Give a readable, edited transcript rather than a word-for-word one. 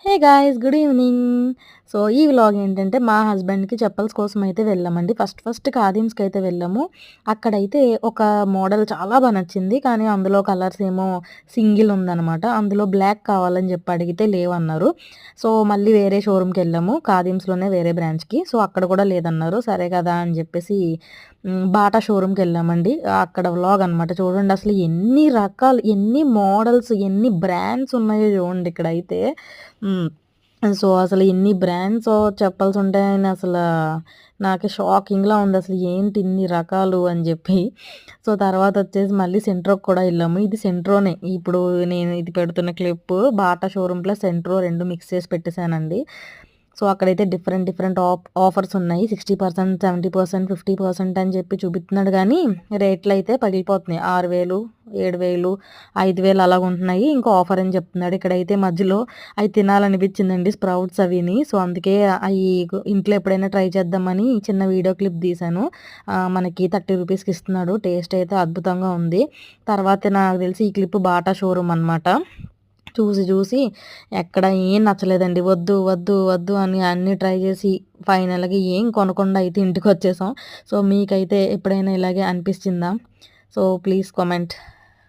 Hey guys! Good evening. So, ఈ vlog ఏంటంటే, మా హస్బెండ్‌కి చెప్పల్స్ కోసం అయితే వెళ్ళామండి. ఫస్ట్ ఖాదీమ్స్‌కైతే వెళ్ళాము. అక్కడైతే ఒక మోడల్ చాలా నచ్చింది. కానీ అందులో కలర్స్ ఏమో సింగిల్ ఉందనమాట. అందులో బ్లాక్ కావాలని చెప్పి అడిగితే లేవన్నారు. సో, మళ్ళీ వేరే షోరూమ్‌కెళ్ళాము. ఖాదీమ్స్‌లోనే వేరే బ్రాంచ్‌కి. సో, అక్కడ కూడా లేదన్నారు. సరే కదా అని చెప్పేసి బాటా షోరూమ్‌కెళ్ళామండి. అక్కడ వ్లాగ్ అనమాట. చూడండి అసలు ఎన్ని రకాలు, ఎన్ని మోడల్స్, ఎన్ని బ్రాండ్స్ ఉన్నాయో చూడండి ఇక్కడైతే. హ్మ్. సో, అసలు ఇన్ని బ్రాండ్స్ చెప్పాల్సి ఉంటాయని నాకు షాకింగ్‌లా ఉంది. అసలు ఏంటి ఇన్ని రకాలు అని జెప్పి. సో, తర్వాతొచ్చేసి మళ్ళీ సెంట్రోకి కూడా ఎళ్ళాము. ఇది సెంట్రోనే. ఇప్పుడు నేను ఇది పెడుతున్న clip Bata showroom plus Centro 2 mix చేసి పెట్టేసానండి. సో, అక్కడైతే డిఫరెంట్ ఆఫర్స్ ఉన్నాయి. 60%, 70%, 50% అని చెప్పి చూపిస్తున్నాడు గానీ, రేట్లయితే పగిలిపోతున్నాయి. 6,000, 7,000, 5,000 అలాగుంటున్నాయి. ఇంకో ఆఫర్ అని చెప్తున్నాడు. ఇక్కడైతే మధ్యలో అయి తినాలనిపించిందండి స్ప్రౌట్స్ అవిని. సో, అందుకే ఇంట్లో ఎప్పుడైనా ట్రై చేద్దామని చిన్న వీడియో క్లిప్ తీశాను. మనకి 30 రూపీస్‌కి ఇస్తున్నాడు. టేస్ట్ అయితే అద్భుతంగా ఉంది. తర్వాత నాకు తెలిసి ఈ క్లిప్ బాటా షోరూమ్ అనమాట. చూసి ఎక్కడ ఏం నచ్చలేదండి. వద్దు అని అన్నీ ట్రై చేసి ఫైనల్‌గా ఏం కొనకుండా అయితే ఇంటికొచ్చేసాం. సో, మీకైతే ఎప్పుడైనా ఇలాగే అనిపిచ్చిందా? So, please comment.